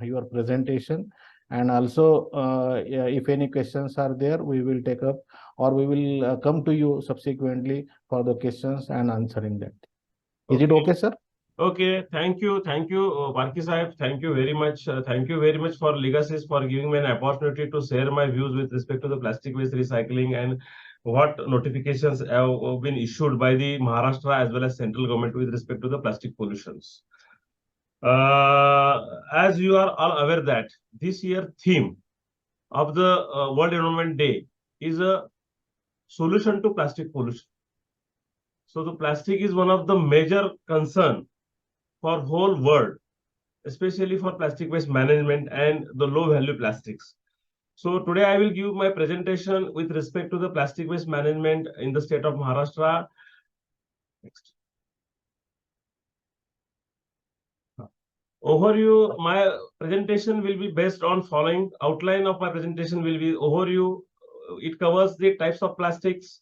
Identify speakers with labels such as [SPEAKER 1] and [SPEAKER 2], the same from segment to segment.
[SPEAKER 1] your presentation. And also, yeah, if any questions are there, we will take up, or we will come to you subsequently for the questions and answering that. Is it okay, sir?
[SPEAKER 2] Okay, thank you, Barki Sahib. Thank you very much. Thank you very much for Legacies for giving me an opportunity to share my views with respect to the plastic waste recycling and what notifications have been issued by the Maharashtra as well as central government with respect to the plastic pollutions. As you are all aware that this year theme of the World Environment Day is a solution to plastic pollution. So the plastic is one of the major concern for whole world, especially for plastic waste management and the low value plastics. So today I will give my presentation with respect to the plastic waste management in the state of Maharashtra. Next. Overview, my presentation will be based on following. Outline of my presentation will be overview. It covers the types of plastics,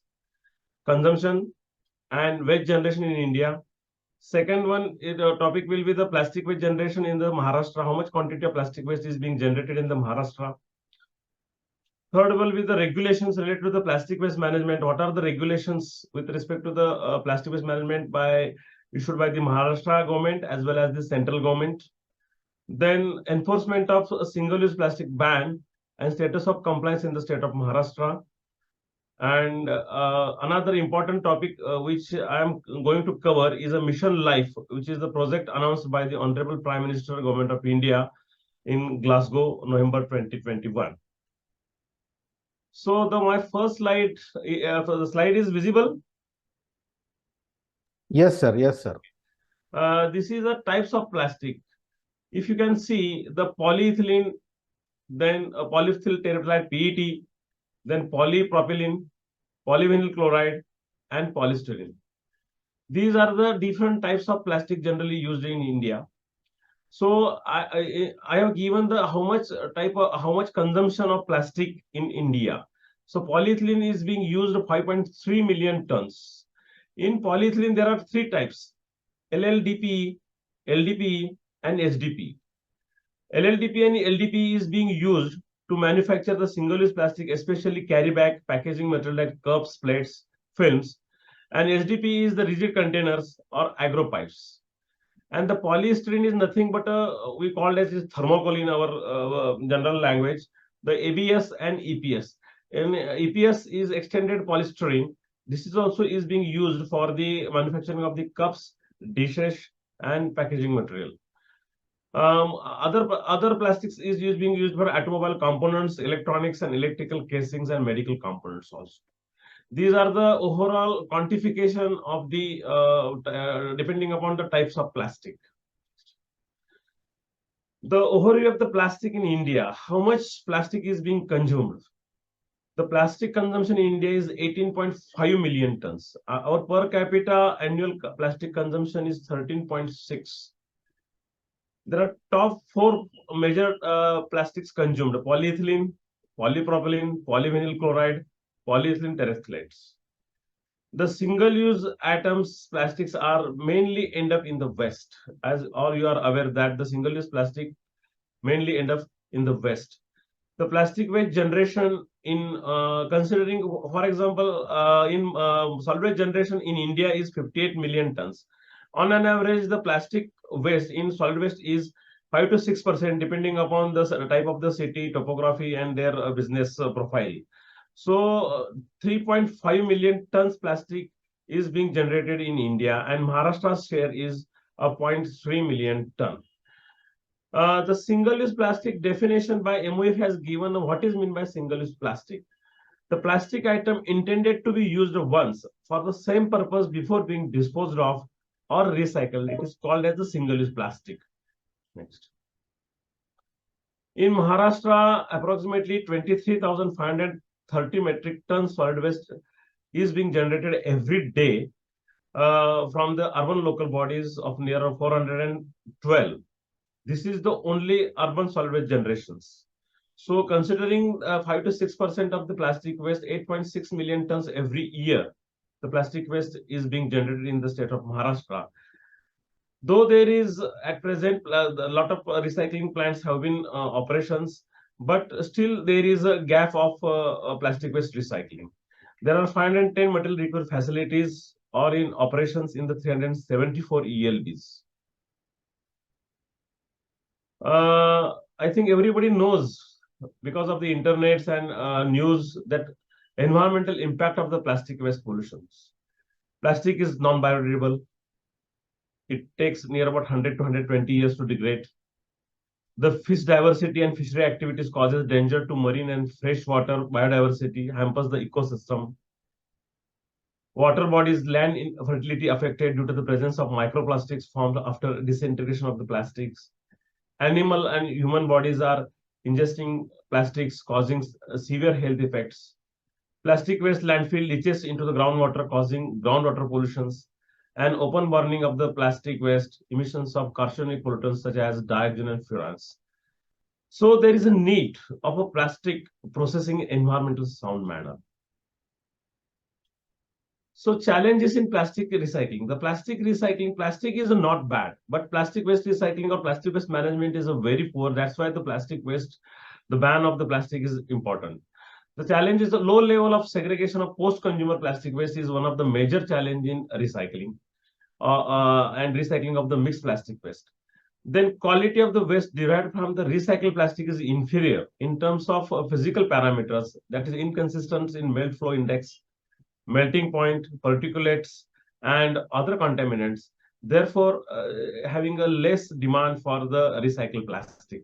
[SPEAKER 2] consumption, and waste generation in India. Second one, topic will be the plastic waste generation in the Maharashtra. How much quantity of plastic waste is being generated in the Maharashtra? Third will be the regulations related to the plastic waste management. What are the regulations with respect to the plastic waste management issued by the Maharashtra government as well as the central government? Then enforcement of a single-use plastic ban and status of compliance in the state of Maharashtra. And another important topic which I am going to cover is a Mission Life, which is the project announced by the Honorable Prime Minister, Government of India in Glasgow, November 2021. So my first slide, the slide is visible?
[SPEAKER 1] Yes, sir. Yes, sir.
[SPEAKER 2] This is the types of plastic. If you can see the polyethylene, then polyethyl terephthalate PET, then polypropylene, polyvinyl chloride, and polystyrene. These are the different types of plastic generally used in India. So I have given the how much consumption of plastic in India. So polyethylene is being used 5.3 million tons. In polyethylene, there are three types: LLDPE, LDPE, and HDPE. LLDPE and LDPE is being used to manufacture the single-use plastic, especially carry bag, packaging material like cups, plates, films. And HDPE is the rigid containers or agro pipes. And the polystyrene is nothing but we call it as thermocol in our general language, the ABS and EPS. And EPS is extended polystyrene. This is also is being used for the manufacturing of the cups, dishes, and packaging material. Other plastics is being used for automobile components, electronics and electrical casings, and medical components also. These are the overall quantification of the depending upon the types of plastic. The overview of the plastic in India. How much plastic is being consumed? The plastic consumption in India is 18.5 million tons. Our per capita annual plastic consumption is 13.6. There are top four major plastics consumed: polyethylene, polypropylene, polyvinyl chloride, polyethylene terephthalates. The single-use atoms plastics are mainly end up in the West, as all you are aware that the single-use plastic mainly end up in the West. The plastic waste generation in considering, for example, in solid waste generation in India is 58 million tons. On an average, the plastic waste in solid waste is 5 to 6%, depending upon the type of the city, topography, and their business profile. So 3.5 million tons plastic is being generated in India, and Maharashtra's share is 0.3 million ton. The single-use plastic definition by MOF has given what is meant by single-use plastic. The plastic item intended to be used once for the same purpose before being disposed of or recycled. It is called as the single-use plastic. Next. In Maharashtra, approximately 23,530 metric tons solid waste is being generated every day from the urban local bodies of near 412. This is the only urban solid waste generations. So considering 5 to 6% of the plastic waste, 8.6 million tons every year, the plastic waste is being generated in the state of Maharashtra. Though there is at present a lot of recycling plants have been operations, but still there is a gap of plastic waste recycling. There are 510 material recovery facilities or in operations in the 374 ELBs. I think everybody knows because of the internets and news that environmental impact of the plastic waste pollutions. Plastic is non-biodegradable. It takes near about 100 to 120 years to degrade. The fish diversity and fishery activities causes danger to marine and freshwater biodiversity, hampers the ecosystem. Water bodies, land fertility affected due to the presence of microplastics formed after disintegration of the plastics. Animal and human bodies are ingesting plastics, causing severe health effects. Plastic waste landfill leaches into the groundwater, causing groundwater pollutions, and open burning of the plastic waste, emissions of carcinogenic pollutants such as dioxin and furans. So there is a need of a plastic processing in environmental sound manner. So challenges in plastic recycling. The plastic recycling, plastic is not bad, but plastic waste recycling or plastic waste management is a very poor. That's why the plastic waste, the ban of the plastic is important. The challenge is the low level of segregation of post-consumer plastic waste is one of the major challenge in recycling and recycling of the mixed plastic waste. Then quality of the waste derived from the recycled plastic is inferior in terms of physical parameters, that is inconsistent in melt flow index, melting point, particulates, and other contaminants, therefore having a less demand for the recycled plastic.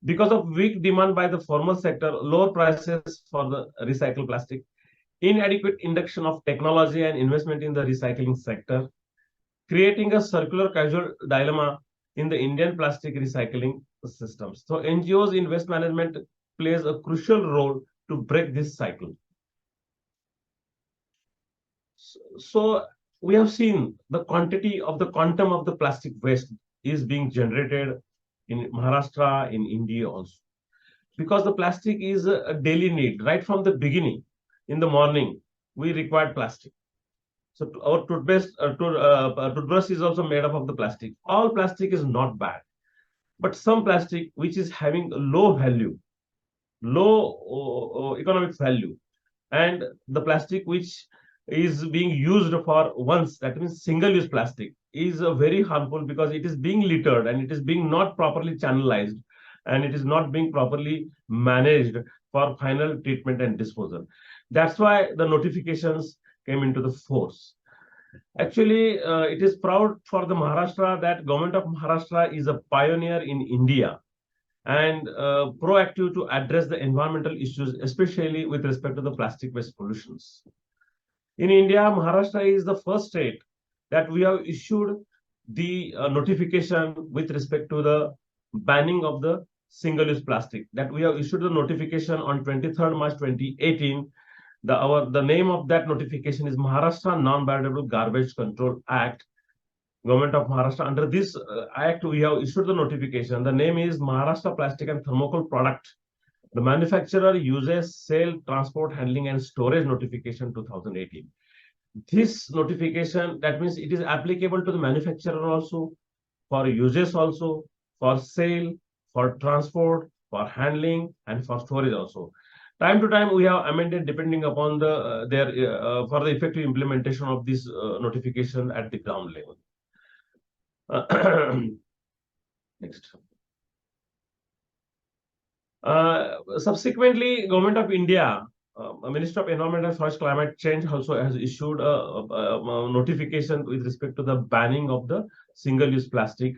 [SPEAKER 2] Because of weak demand by the formal sector, lower prices for the recycled plastic, inadequate induction of technology and investment in the recycling sector, creating a circular causal dilemma in the Indian plastic recycling systems. So NGOs in waste management plays a crucial role to break this cycle. So we have seen the quantity of the quantum of the plastic waste is being generated in Maharashtra, in India also. Because the plastic is a daily need. Right from the beginning, in the morning, we required plastic. So our toothbrush is also made up of the plastic. All plastic is not bad. But some plastic which is having low value, low economic value, and the plastic which is being used for once, that means single-use plastic, is very harmful because it is being littered and it is being not properly channelized and it is not being properly managed for final treatment and disposal. That's why the notifications came into the force. Actually, it is proud for the Maharashtra that government of Maharashtra is a pioneer in India and proactive to address the environmental issues, especially with respect to the plastic waste pollutions. In India, Maharashtra is the first state that we have issued the notification with respect to the banning of the single-use plastic. That we have issued the notification on 23rd March 2018. The name of that notification is Maharashtra Non-Biodegradable Garbage Control Act. Government of Maharashtra. Under this act, we have issued the notification. The name is Maharashtra Plastic and Thermocol Product. The manufacturer uses sale, transport, handling, and storage notification 2018. This notification, that means it is applicable to the manufacturer also, for uses also, for sale, for transport, for handling, and for storage also. Time to time, we have amended depending upon the for the effective implementation of this notification at the ground level. Next. Subsequently, Government of India, Ministry of Environment and Forest Climate Change also has issued a notification with respect to the banning of the single-use plastic.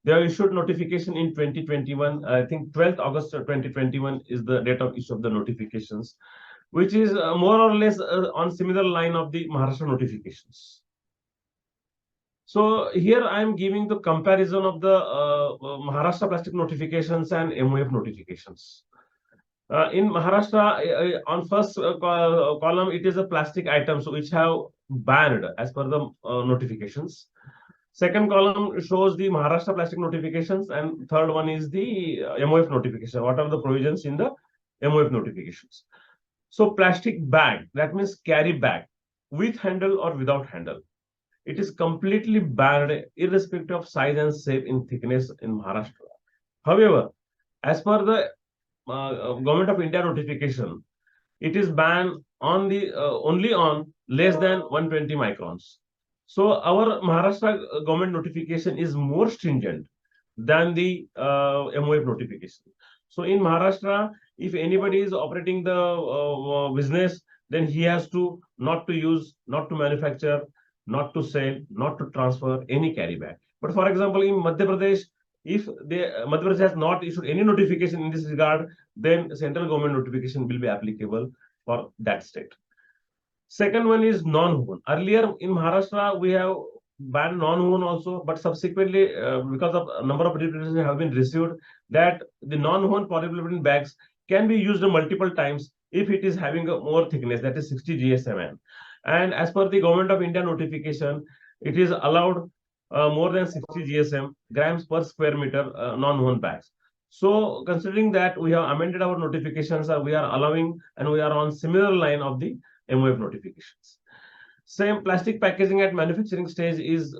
[SPEAKER 2] They have issued notification in 2021. I think 12th August 2021 is the date of issue of the notifications, which is more or less on similar line of the Maharashtra notifications. So here I am giving the comparison of the Maharashtra plastic notifications and MOF notifications. In Maharashtra, on first column, it is a plastic items which have banned as per the notifications. Second column shows the Maharashtra plastic notifications, and third one is the MOF notification. What are the provisions in the MOF notifications? So plastic bag, that means carry bag with handle or without handle. it is completely banned irrespective of size and shape in thickness in Maharashtra. However, as per the Government of India notification, it is banned on the only on less than 120 microns. So our Maharashtra government notification is more stringent than the MOF notification. So in Maharashtra, if anybody is operating the business, then he has to not to use, not to manufacture, not to sell, not to transfer any carry bag. But for example, in Madhya Pradesh, if Madhya Pradesh has not issued any notification in this regard, then central government notification will be applicable for that state. Second one is non-woven. Earlier in Maharashtra, we have banned non-woven also, but subsequently, because of a number of representations have been received, that the non-woven polypropylene bags can be used multiple times if it is having a more thickness, that is 60 GSM. And as per the Government of India notification, it is allowed more than 60 GSM grams per square meter non-woven bags. So considering that we have amended our notifications, we are allowing and we are on similar line of the MOF notifications. Same plastic packaging at manufacturing stage is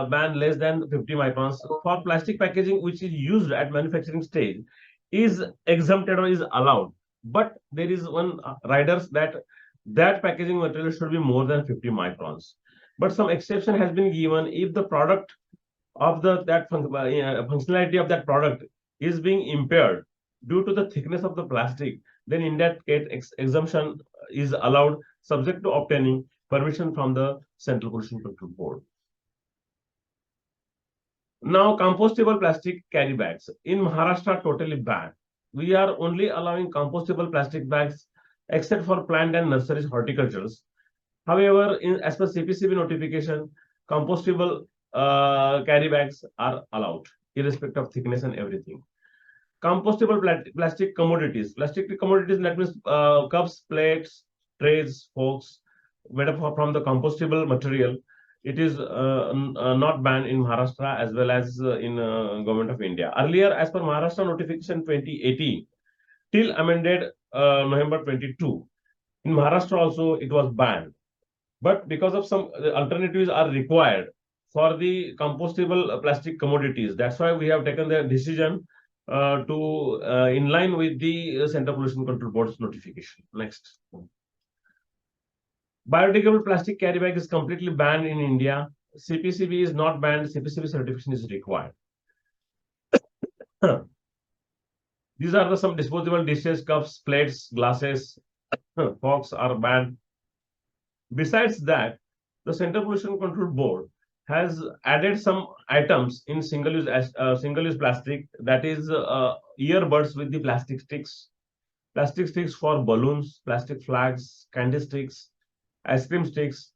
[SPEAKER 2] banned less than 50 microns. For plastic packaging which is used at manufacturing stage is exempted or is allowed. But there is one riders that packaging material should be more than 50 microns. But some exception has been given if the product of functionality of that product is being impaired due to the thickness of the plastic, then in that case exemption is allowed subject to obtaining permission from the Central Pollution Control Board. Now, compostable plastic carry bags in Maharashtra totally banned. We are only allowing compostable plastic bags except for plant and nurseries horticultures. However, as per CPCB notification, compostable carry bags are allowed, irrespective of thickness and everything. Compostable plastic commodities. Plastic commodities, that means cups, plates, trays, forks, made up from the compostable material. It is not banned in Maharashtra as well as in Government of India. Earlier, as per Maharashtra notification 2018, till amended November 22, in Maharashtra also it was banned. But because of some alternatives are required for the compostable plastic commodities, that's why we have taken the decision to in line with the Central Pollution Control Board's notification. Next. Biodegradable plastic carry bag is completely banned in India. CPCB is not banned. CPCB certification is required. These are some disposable dishes, cups, plates, glasses, forks are banned. Besides that, the Central Pollution Control Board has added some items in single-use plastic, that is earbuds with the plastic sticks for balloons, plastic flags, candy sticks, ice cream sticks,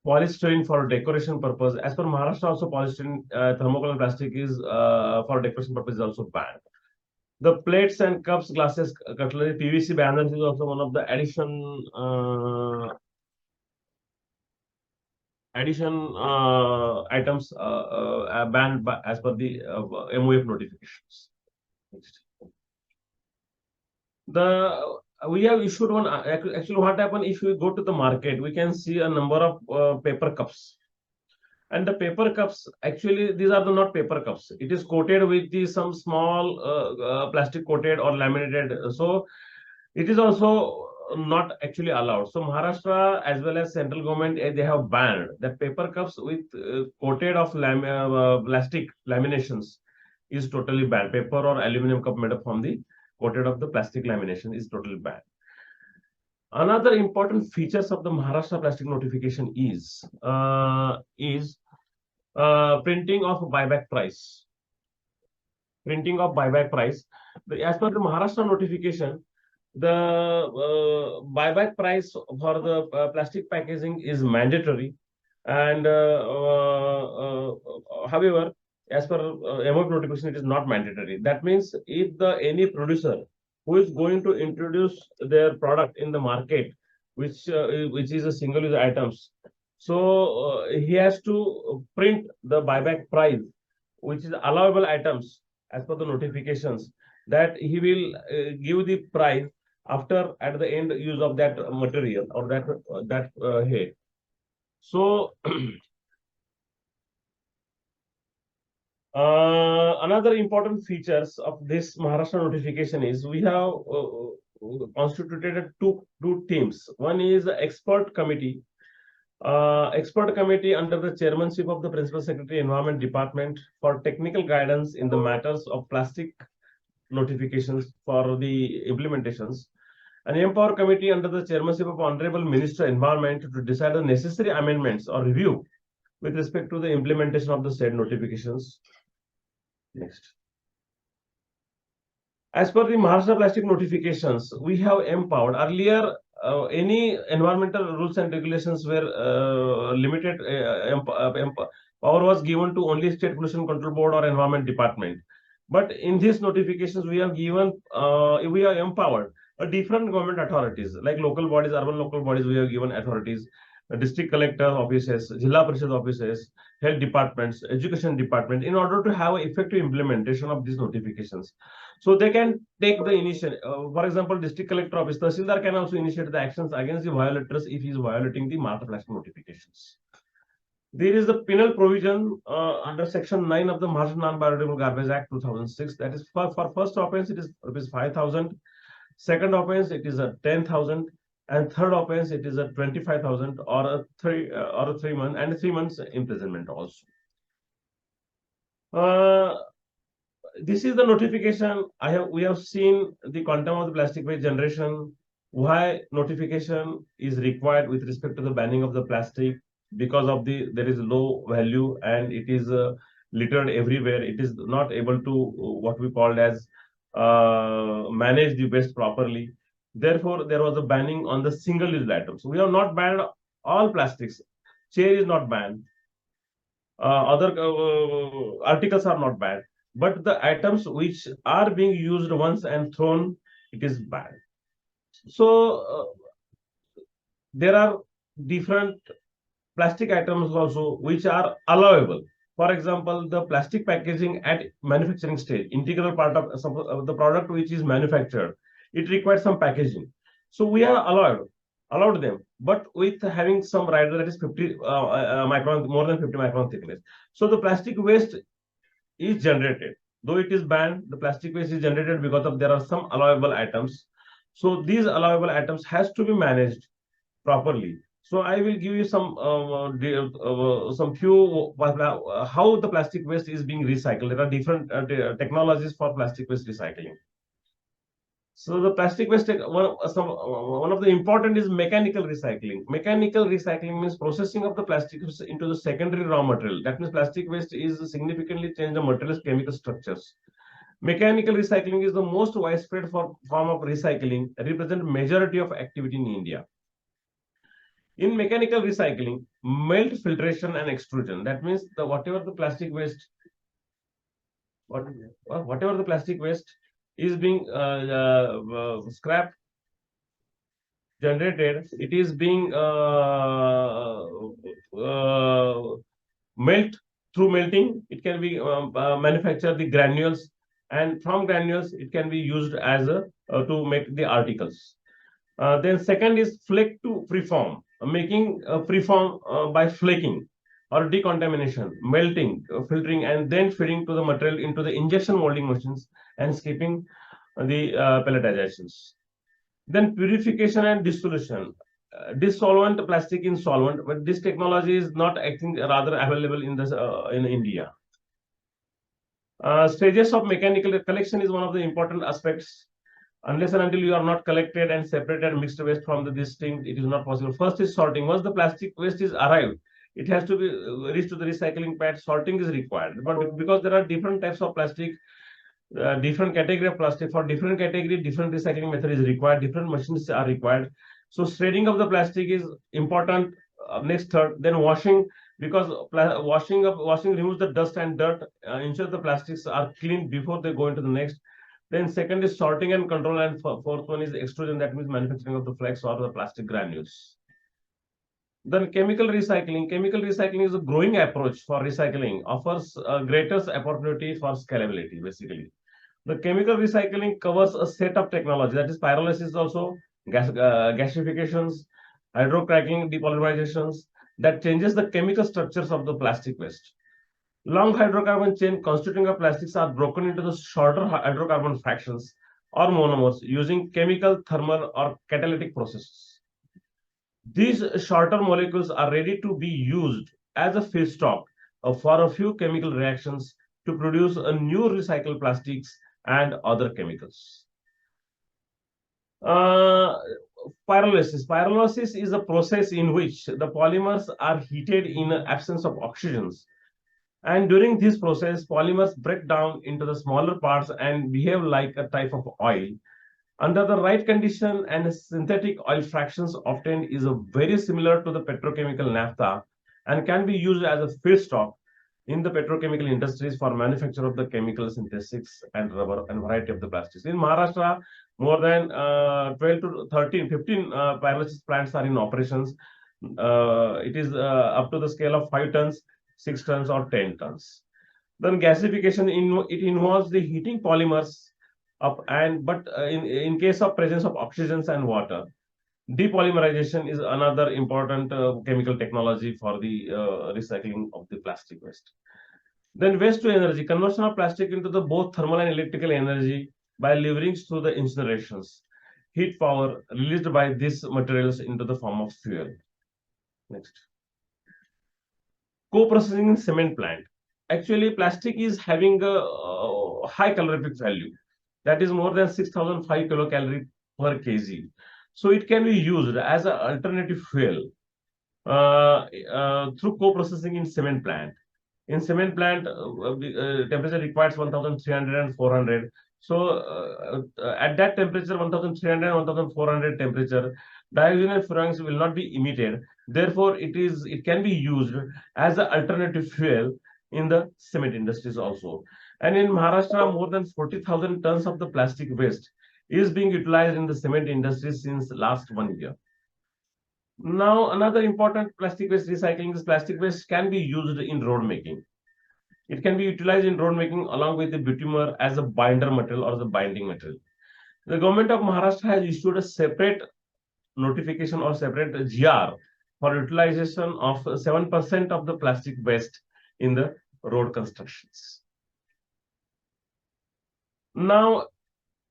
[SPEAKER 2] polystyrene for decoration purpose. As per Maharashtra, also polystyrene thermocol plastic is for decoration purpose is also banned. The plates and cups, glasses, cutlery, PVC banners is also one of the addition items banned by, as per the MOF notifications. Next. We have issued one. Actually, what happened if we go to the market, we can see a number of paper cups. And the paper cups, actually, these are not paper cups. It is coated with some small plastic coated or laminated. So it is also not actually allowed. So Maharashtra as well as central government, they have banned that paper cups with coated of plastic laminations is totally banned. Paper or aluminum cup made up from the coated of the plastic lamination is totally banned. Another important features of the Maharashtra plastic notification is printing of buyback price. Printing of buyback price. As per the Maharashtra notification, the buyback price for the plastic packaging is mandatory, and however, as per MOF notification, it is not mandatory. That means if any producer who is going to introduce their product in the market, which is a single-use items, so he has to print the buyback price, which is allowable items as per the notifications, that he will give the price after at the end use of that material or that head. So Another important features of this Maharashtra notification is we have constituted two teams. One is the expert committee under the chairmanship of the Principal Secretary, Environment Department, for technical guidance in the matters of plastic notifications for the implementations. An Empower Committee under the chairmanship of Honorable Minister Environment to decide the necessary amendments or review with respect to the implementation of the said notifications. Next. As per the Maharashtra plastic notifications, we have empowered earlier. Any environmental rules and regulations were limited. Power was given to only State Pollution Control Board or Environment Department. But in these notifications, we have given, we are empowered different government authorities like local bodies, urban local bodies. We have given authorities, district collector offices, Jilla Parishad offices, health departments, education department, in order to have effective implementation of these notifications. So they can take the initiative. For example, district collector office, Tahsildar can also initiate the actions against the violators if he is violating the Maharashtra plastic notifications. There is the penal provision under Section 9 of the Maharashtra Non-Biodegradable Garbage Act 2006. That is for first offence it is ₹5,000. Second offence it is 10,000. And third offence it is 25,000 or a 3 month and 3 months imprisonment also. This is the notification. We have seen the quantum of the plastic waste generation. Why notification is required with respect to the banning of the plastic? Because of there is low value and it is littered everywhere. It is not able to what we called as manage the waste properly. Therefore, there was a banning on the single-use items. We have not banned all plastics. Chair is not banned. Other articles are not banned. But the items which are being used once and thrown, it is banned. So there are different plastic items also which are allowable. For example, the plastic packaging at manufacturing stage, integral part of the product which is manufactured, it requires some packaging. So we are allowed them, but with having some rider that is 50 micron, more than 50 micron thickness. So the plastic waste is generated. Though it is banned, the plastic waste is generated because of there are some allowable items. So these allowable items has to be managed properly. So I will give you some few how the plastic waste is being recycled. There are different technologies for plastic waste recycling. So the plastic waste, one of the important is mechanical recycling. Mechanical recycling means processing of the plastic into the secondary raw material. That means plastic waste is significantly change the material's chemical structures. Mechanical recycling is the most widespread form of recycling, represent majority of activity in India. In mechanical recycling, melt, filtration, and extrusion. That means whatever the plastic waste is being scrapped, generated, it is being melt. Through melting, it can be manufacture the granules, and from granules it can be used as to make the articles. Then second is flake to preform, making preform by flaking or decontamination, melting, filtering, and then feeding to the material into the injection molding machines and skipping the pelletizations. Then purification and dissolution. Dissolvent plastic in solvent, but this technology is not rather available in India. Stages of mechanical collection is one of the important aspects. Unless and until you are not collected and separated mixed waste from this thing, it is not possible. First is sorting. Once the plastic waste is arrived, it has to be reached to the recycling pad. Sorting is required, but because there are different types of plastic, different category of plastic, for different category, different recycling method is required. Different machines are required. So shredding of the plastic is important. Next third, then washing, because washing removes the dust and dirt, ensure the plastics are clean before they go into the next. Then second is sorting and control, and fourth one is extrusion. That means manufacturing of the flakes or the plastic granules. Then chemical recycling. Chemical recycling is a growing approach for recycling, offers greater opportunity for scalability. Basically, the chemical recycling covers a set of technology, that is pyrolysis, also gasifications, hydrocracking, depolymerizations, that changes the chemical structures of the plastic waste. Long hydrocarbon chain constituting of plastics are broken into the shorter hydrocarbon fractions or monomers using chemical, thermal, or catalytic processes. These shorter molecules are ready to be used as a feedstock for a few chemical reactions to produce a new recycled plastics and other chemicals. Pyrolysis. Pyrolysis is a process in which the polymers are heated in the absence of oxygens. And during this process, polymers break down into the smaller parts and behave like a type of oil. Under the right condition, and synthetic oil fractions obtained is very similar to the petrochemical naphtha and can be used as a feedstock in the petrochemical industries for manufacture of the chemical synthesis and rubber and variety of the plastics. In Maharashtra, more than 12 to 13, 15 pyrolysis plants are in operations. It is up to the scale of 5 tons, 6 tons, or 10 tons. Then gasification, it involves the heating polymers up but in case of presence of oxygens and water. Depolymerization is another important chemical technology for the recycling of the plastic waste. Then waste to energy, conversion of plastic into the both thermal and electrical energy by leveraging through the incinerations. Heat power released by these materials into the form of fuel. Next. Co-processing in cement plant. Actually, plastic is having a high calorific value. That is more than 6,005 kilocalorie per kg. So it can be used as an alternative fuel through co-processing in cement plant. In cement plant, temperature requires 1,300 and 400. So at that temperature, 1,300 and 1,400 temperature, dioxin and furans will not be emitted. Therefore, it can be used as an alternative fuel in the cement industries also. And in Maharashtra, more than 40,000 tons of the plastic waste is being utilized in the cement industry since last 1 year. Now, another important plastic waste recycling is plastic waste can be used in road making. It can be utilized in road making along with the bitumen as a binder material or the binding material. The government of Maharashtra has issued a separate notification or separate GR for utilization of 7% of the plastic waste in the road constructions. Now,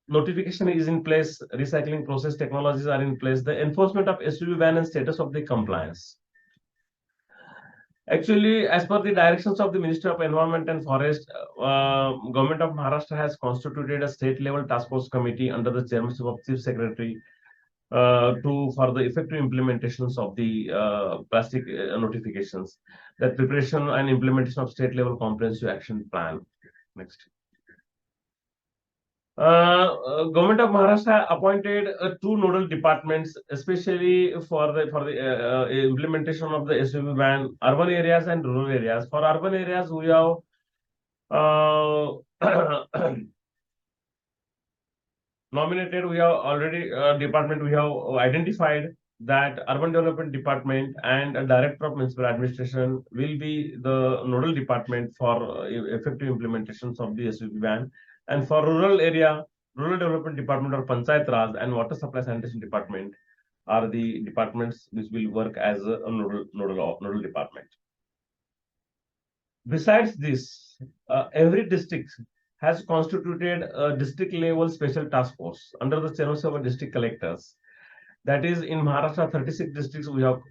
[SPEAKER 2] notification is in place, recycling process technologies are in place, the enforcement of SUV ban and status of the compliance. Actually, as per the directions of the Ministry of Environment and Forest, Government of Maharashtra has constituted a state-level task force committee under the chairmanship of Chief Secretary for the effective implementations of the plastic notifications, that preparation and implementation of state-level comprehensive action plan. Next. Government of Maharashtra appointed 2 nodal departments, especially for the implementation of the SUV ban, urban areas and rural areas. For urban areas, we have nominated. We have already department. We have identified that Urban Development Department and a Director of Municipal Administration will be the nodal department for effective implementations of the SUV ban. And for rural area, Rural Development Department or Panchayat Raj and Water Supply Sanitation Department are the departments which will work as a nodal department. Besides this, every district has constituted a district level special task force under the chairmanship of district collectors. That is, in Maharashtra, 36 districts, we have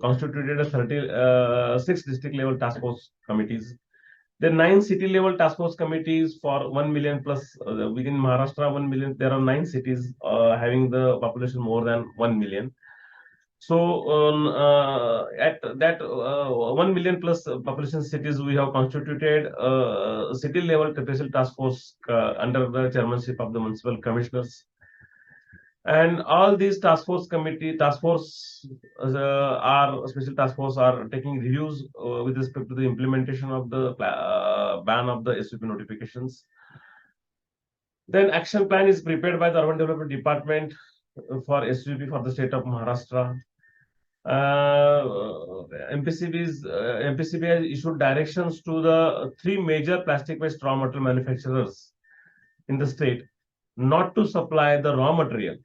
[SPEAKER 2] constituted a 36 district level task force committees. There are 9 city level task force committees for 1 million plus. Within Maharashtra, 1 million, there are 9 cities having the population more than 1 million. So at that 1 million plus population cities, we have constituted a city level special task force under the chairmanship of the municipal commissioners. And all these special task force are taking reviews with respect to the implementation of the ban of the SUP notifications. Then action plan is prepared by the Urban Development Department for SUP for the state of Maharashtra. MPCB has issued directions to the 3 major plastic waste raw material manufacturers in the state not to supply the raw material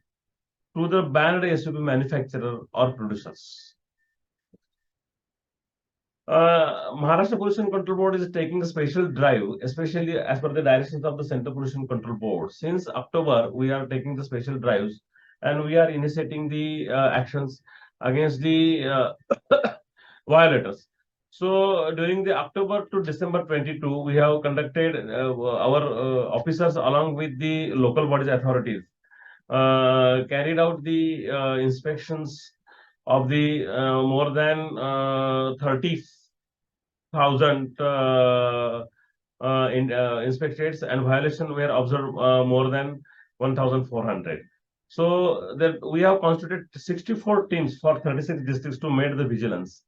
[SPEAKER 2] to the banned SUP manufacturer or producers. Maharashtra Pollution Control Board is taking a special drive, especially as per the directions of the Central Pollution Control Board. Since October, we are taking the special drives and we are initiating the actions against the violators. So during the October to December 22, we have conducted our officers along with the local bodies authorities carried out the inspections of the more than 30,000 inspections, and violations were observed more than 1,400. So that we have constituted 64 teams for 36 districts to make the vigilance,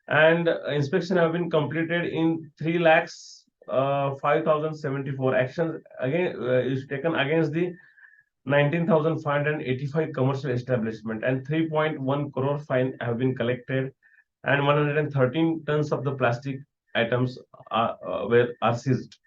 [SPEAKER 2] and inspection have been completed in 3 lakhs 5,074 actions again is taken against the 19,585 commercial establishment, and 3.1 crore fine have been collected, and 113 tons of the plastic items are seized.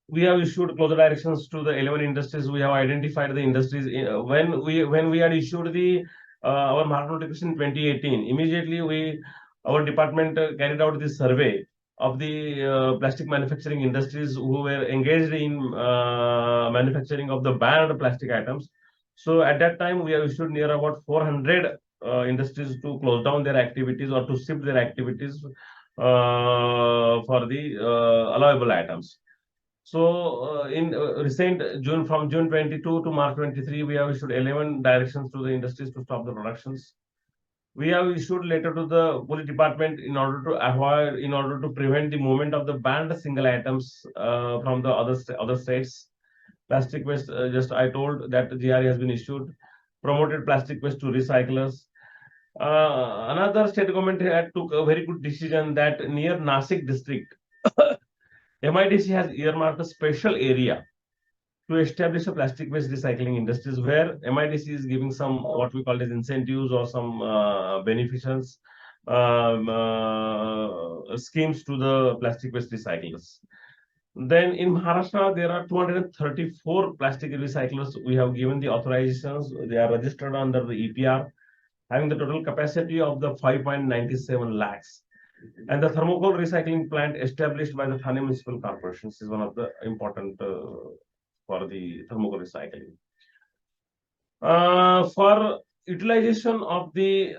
[SPEAKER 2] We have issued closure directions to the 11 industries. We have identified the industries. When we had issued the our market notification in 2018, immediately our department carried out this survey of the plastic manufacturing industries who were engaged in manufacturing of the banned plastic items. So at that time, we have issued near about 400 industries to close down their activities or to shift their activities for the allowable items. So in recent from June 22 to March 23, we have issued 11 directions to the industries to stop the productions. We have issued letter to the police department in order to prevent the movement of the banned single items from the other states. Plastic waste, just I told that the GRE has been issued. Promoted plastic waste to recyclers. Another state government had took a very good decision that near Nasik district, MIDC has earmarked a special area to establish a plastic waste recycling industries, where MIDC is giving some what we call as incentives or some beneficials schemes to the plastic waste recyclers. Then in Maharashtra, there are 234 plastic recyclers. We have given the authorizations. They are registered under the EPR, having the total capacity of the 5.97 lakhs. And the thermocol recycling plant established by the Thane Municipal Corporation is one of the important for the thermocol recycling. For utilization of the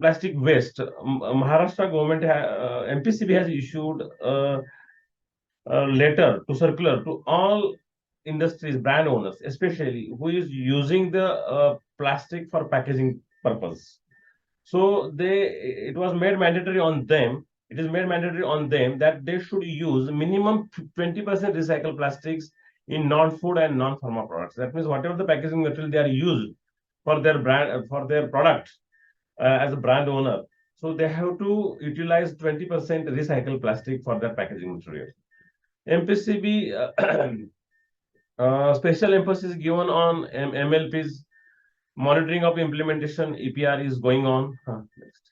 [SPEAKER 2] plastic waste, Maharashtra government, MPCB has issued a letter to circular to all industries, brand owners, especially who is using the plastic for packaging purpose. So it was made mandatory on them. It is made mandatory on them that they should use minimum 20% recycled plastics in non-food and non-pharma products. That means whatever the packaging material they are used for their brand, for their product as a brand owner, so they have to utilize 20% recycled plastic for their packaging material. MPCB special emphasis given on MLPs. Monitoring of implementation EPR is going on. Next.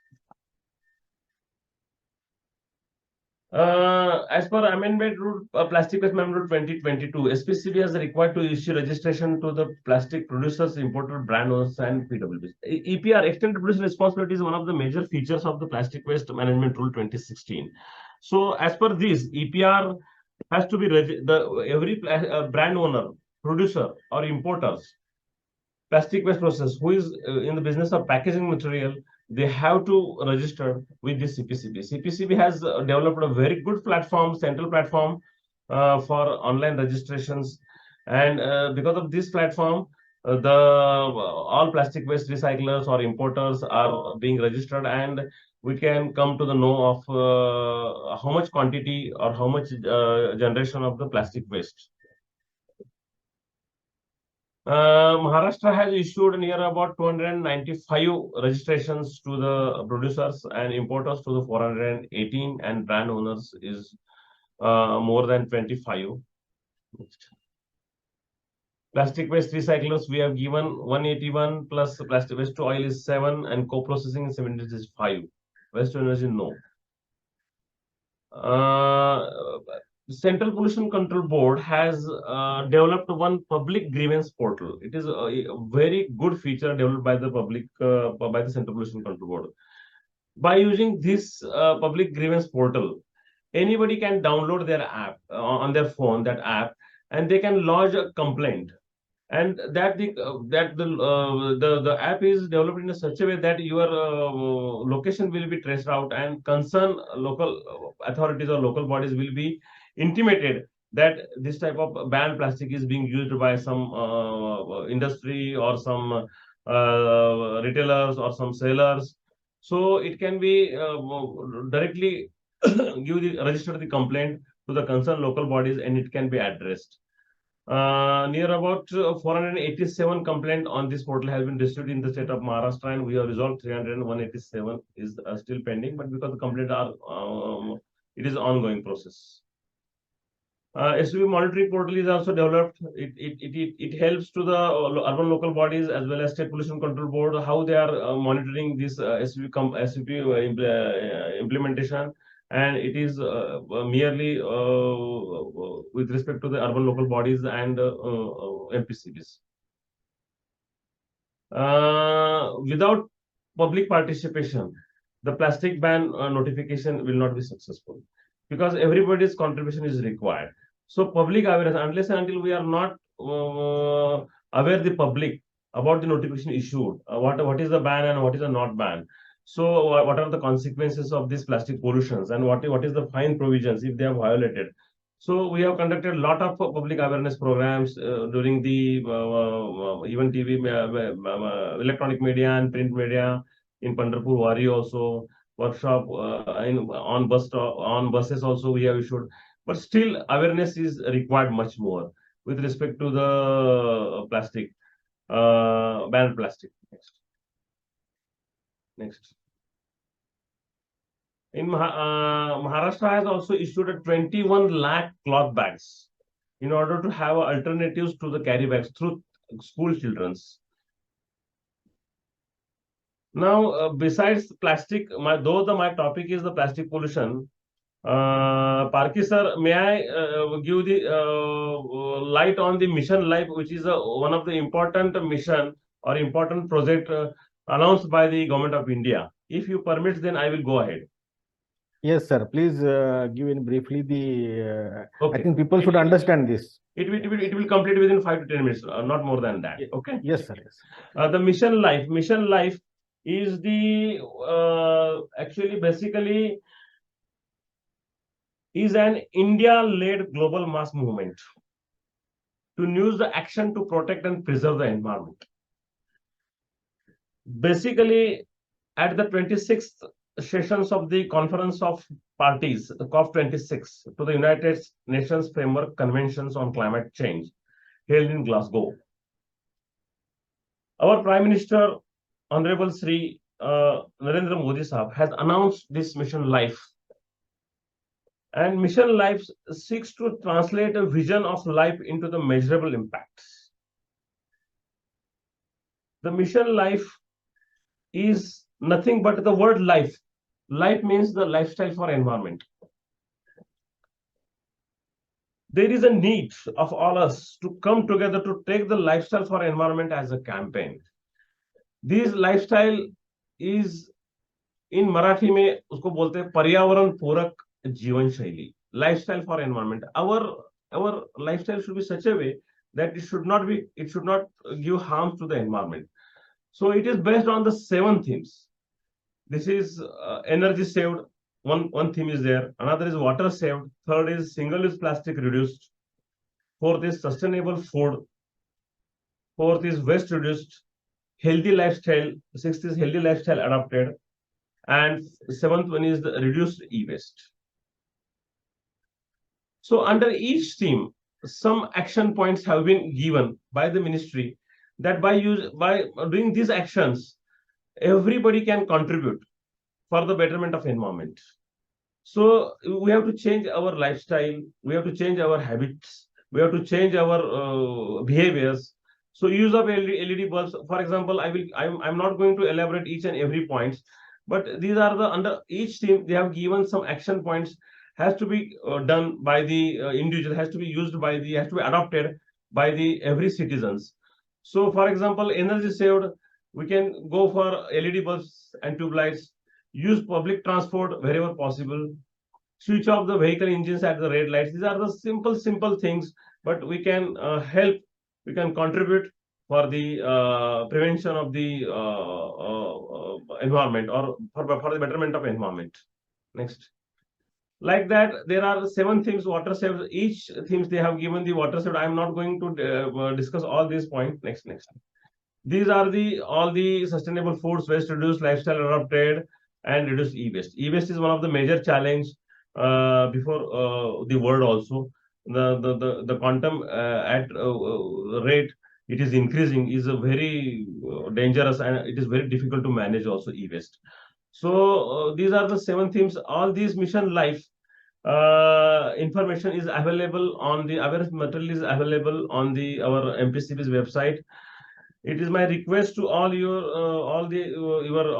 [SPEAKER 2] As per amendment rule, plastic waste amendment rule 2022, SPCB is required to issue registration to the plastic producers, importer, brand owners, and PWBs. EPR, extended producer responsibility, is one of the major features of the plastic waste management rule 2016. So as per this, EPR has to be every brand owner, producer, or importers, plastic waste process who is in the business of packaging material, they have to register with the CPCB. CPCB has developed a very good platform, central platform for online registrations, and because of this platform, all plastic waste recyclers or importers are being registered, and we can come to the know of how much quantity or how much generation of the plastic waste. Maharashtra has issued near about 295 registrations to the producers and importers to the 418, and brand owners is more than 25. Plastic waste recyclers, we have given 181, plus plastic waste to oil is 7, and co-processing is 75. Waste to energy, no. Central Pollution Control Board has developed one public grievance portal. It is a very good feature developed by the public, by the Central Pollution Control Board. by using this public grievance portal, anybody can download their app on their phone, that app, and they can lodge a complaint. And the app is developed in a such a way that your location will be traced out, and concerned local authorities or local bodies will be intimated that this type of banned plastic is being used by some industry or some retailers or some sellers. So it can be directly register the complaint to the concerned local bodies, and it can be addressed. Near about 487 complaint on this portal has been received in the state of Maharashtra, and we have resolved 387 is still pending, but because the complaints are, it is ongoing process. SUV monitoring portal is also developed. It helps to the urban local bodies as well as state pollution control board how they are monitoring this SUV implementation, and it is merely with respect to the urban local bodies and MPCBs. Without public participation, the plastic ban notification will not be successful, because everybody's contribution is required. So public awareness, unless and until we are not aware the public about the notification issued, what is the ban and what is the not ban. So what are the consequences of these plastic pollutions, and what is the fine provisions if they are violated. So we have conducted a lot of public awareness programs during the even TV, electronic media and print media in Pandharpur, Wari also, workshop on buses also we have issued. But still awareness is required much more with respect to the plastic, banned plastic. Next. In Maharashtra has also issued a 21 lakh cloth bags in order to have alternatives to the carry bags through school children's. Now, besides plastic, my topic is the plastic pollution. Parki sir, may I give the light on the Mission Life, which is one of the important mission or important project announced by the Government of India. If you permit, then I will go ahead.
[SPEAKER 1] Yes, sir. Please give in briefly the.
[SPEAKER 2] Okay.
[SPEAKER 1] I think people should understand this.
[SPEAKER 2] It will complete within 5 to 10 minutes, not more than that. Okay.
[SPEAKER 1] Yes, sir. Yes.
[SPEAKER 2] The Mission Life is the actually basically is an India-led global mass movement to use the action to protect and preserve the environment. Basically, at the 26th sessions of the Conference of Parties, the COP26, to the United Nations Framework Conventions on Climate Change, held in Glasgow, our Prime Minister, Honorable Sri Narendra Modi Sahab, has announced this Mission Life. And Mission Life seeks to translate a vision of life into the measurable impacts. The Mission Life is nothing but the word life. Life means the lifestyle for environment. There is a need of all us to come together to take the lifestyle for environment as a campaign. This lifestyle is in Marathi में उसको बोलते हैं पर्यावरण पूरक जीवन शैली, lifestyle for environment. Our lifestyle should be such a way that it should not give harm to the environment. So it is based on the 7 themes. This is energy saved. One theme is there. Another is water saved. Third is single-use plastic reduced. Fourth is sustainable food. Fourth is waste reduced. Healthy lifestyle. Sixth is healthy lifestyle adopted. And 7th one is the reduced e-waste. So under each theme, some action points have been given by the ministry that by doing these actions, everybody can contribute for the betterment of environment. So we have to change our lifestyle, we have to change our habits, we have to change our behaviors. So use of LED bulbs, for example, I'm not going to elaborate each and every points, but these are the under each theme they have given some action points, has to be done by the individual, has to be adopted by the every citizens. So for example, energy saved, we can go for LED bulbs and tube lights. use public transport wherever possible, switch off the vehicle engines at the red lights. These are the simple things, but we can help, we can contribute for the prevention of the environment, or for the betterment of environment. Next. Like that, there are 7 themes water saved. Each themes they have given the water saved. I am not going to discuss all these points. Next. These are all the sustainable foods, waste reduced, lifestyle adopted, and reduced e-waste. E-waste is one of the major challenge before the world also. The quantum at rate it is increasing is a very dangerous, and it is very difficult to manage also e-waste. So these are the 7 themes. All these mission life information is available on the awareness material is available on the our MPCB's website. It is my request to all your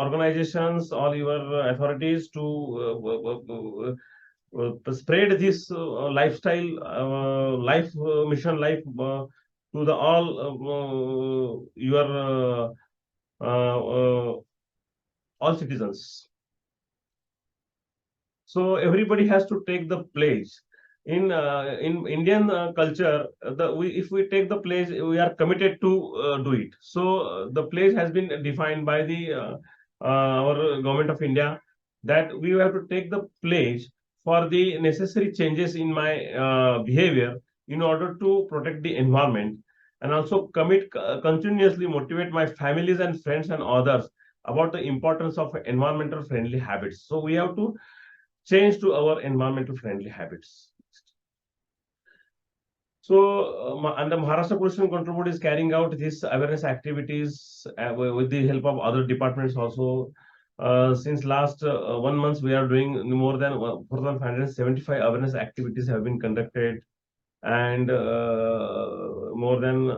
[SPEAKER 2] organizations, all your authorities to spread this lifestyle life mission life to the all your all citizens. So everybody has to take the pledge. In Indian culture, if we take the pledge, we are committed to do it. So the pledge has been defined by the our government of India, that we have to take the pledge for the necessary changes in my behavior in order to protect the environment, and also commit continuously motivate my families and friends and others about the importance of environmental friendly habits. So we have to change to our environmental friendly habits. So, and the Maharashtra Pollution Control Board is carrying out these awareness activities with the help of other departments also. Since last 1 month, we are doing more than 475 awareness activities have been conducted, and more than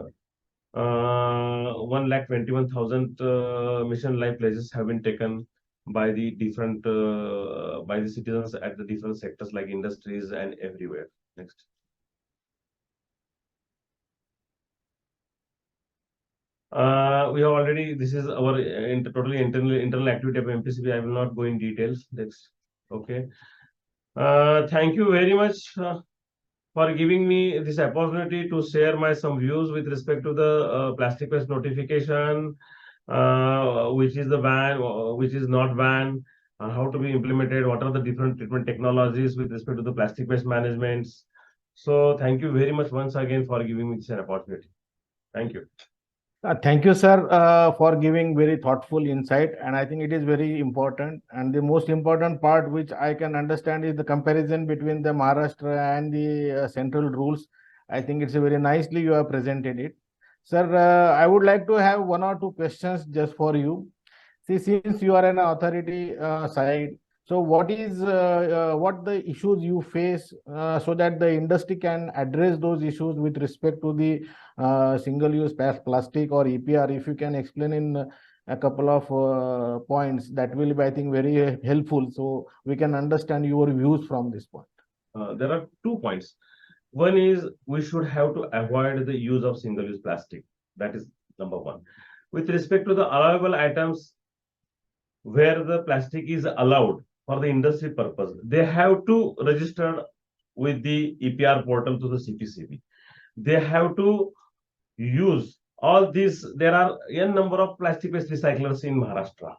[SPEAKER 2] 1,21,000 mission life pledges have been taken by the different by the citizens at the different sectors like industries and everywhere. Next. We have already, this is our totally internal activity of MPCB. I will not go in details. That's okay. Thank you very much for giving me this opportunity to share my some views with respect to the plastic waste notification, which is the ban, which is not ban, how to be implemented, what are the different treatment technologies with respect to the plastic waste management. So thank you very much once again for giving me this opportunity. Thank you.
[SPEAKER 1] Thank you, sir, for giving very thoughtful insight. And I think it is very important. And the most important part, which I can understand, is the comparison between the Maharashtra and the central rules. I think it's a very nicely you have presented it. Sir, I would like to have 1 or 2 questions just for you. See, since you are an authority side, so what the issues you face so that the industry can address those issues with respect to the single-use plastic or EPR? If you can explain in a couple of points, that will be, I think, very helpful, so we can understand your views from this point.
[SPEAKER 2] There are 2 points. One is we should have to avoid the use of single-use plastic. That is number 1. With respect to the allowable items where the plastic is allowed for the industry purpose, they have to register with the EPR portal to the CPCB. They have to use all these. There are n number of plastic waste recyclers in Maharashtra.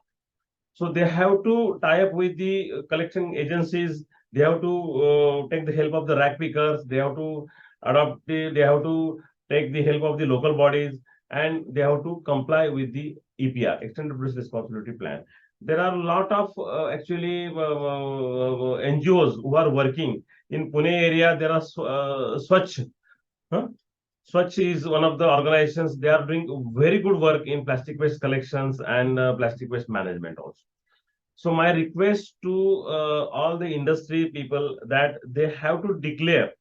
[SPEAKER 2] So they have to tie up with the collection agencies. They have to take the help of the rag pickers. They have to adopt. They have to take the help of the local bodies, and they have to comply with the EPR, Extended Producer Responsibility Plan. There are a lot of actually NGOs who are working in Pune area. There are Swachh. Swachh is one of the organizations. They are doing very good work in plastic waste collections and plastic waste management also. So my request to all the industry people, that they have to declare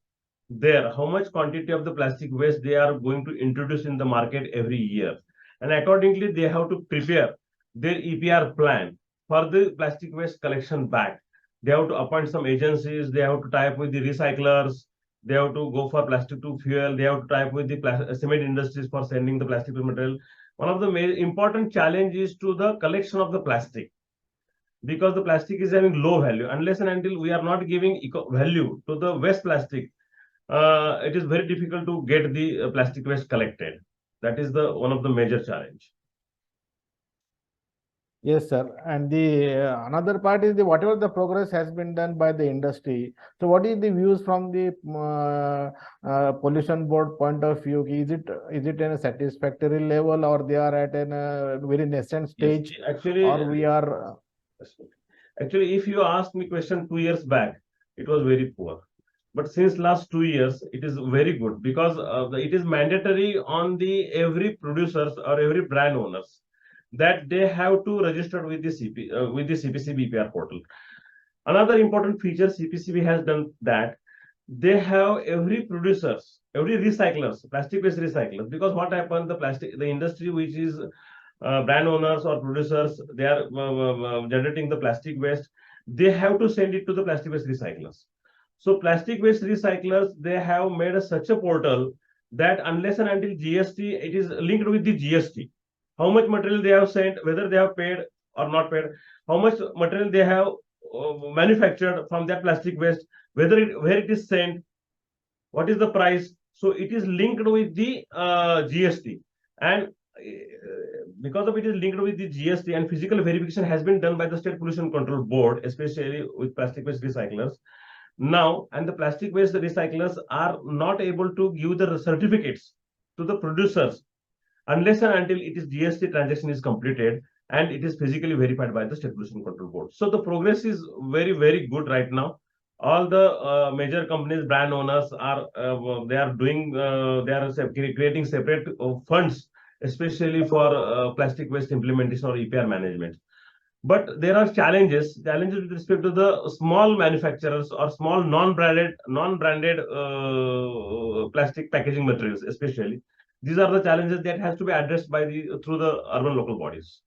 [SPEAKER 2] how much quantity of the plastic waste they are going to introduce in the market every year, and accordingly they have to prepare their EPR plan for the plastic waste collection back. They have to appoint some agencies. They have to tie up with the recyclers. They have to go for plastic to fuel. They have to tie up with the cement industries for sending the plastic material. One of the important challenges to the collection of the plastic. because the plastic is having low value. Unless and until we are not giving eco value to the waste plastic, it is very difficult to get the plastic waste collected. That is the one of the major challenge.
[SPEAKER 1] Yes, sir. And the another part is the whatever the progress has been done by the industry. So, what is the views from the pollution board point of view? Is it in a satisfactory level, or they are at a very nascent stage,
[SPEAKER 2] Yes, actually,
[SPEAKER 1] or we are?
[SPEAKER 2] Actually, if you asked me question 2 years back, it was very poor. But since last 2 years, it is very good because it is mandatory on the every producers or every brand owners that they have to register with the with the CPC BPR portal. Another important feature CPCB has done that they have every producers, every recyclers, plastic waste recyclers. Because what happened, the industry which is brand owners or producers, they are generating the plastic waste. They have to send it to the plastic waste recyclers. So plastic waste recyclers, they have made such a portal that unless and until GST, it is linked with the GST. How much material they have sent, whether they have paid or not paid, how much material they have manufactured from that plastic waste, where it is sent, what is the price. So it is linked with the GST, and because of it is linked with the GST, and physical verification has been done by the State Pollution Control Board, especially with plastic waste recyclers. Now, and the plastic waste recyclers are not able to give the certificates to the producers unless and until it is GST transaction is completed and it is physically verified by the State Pollution Control Board. So the progress is very, very good right now. All the major companies, brand owners are they are doing they are creating separate funds, especially for plastic waste implementation or EPR management. But there are challenges with respect to the small manufacturers or small non-branded plastic packaging materials, especially. These are the challenges that has to be addressed by the through the urban local bodies.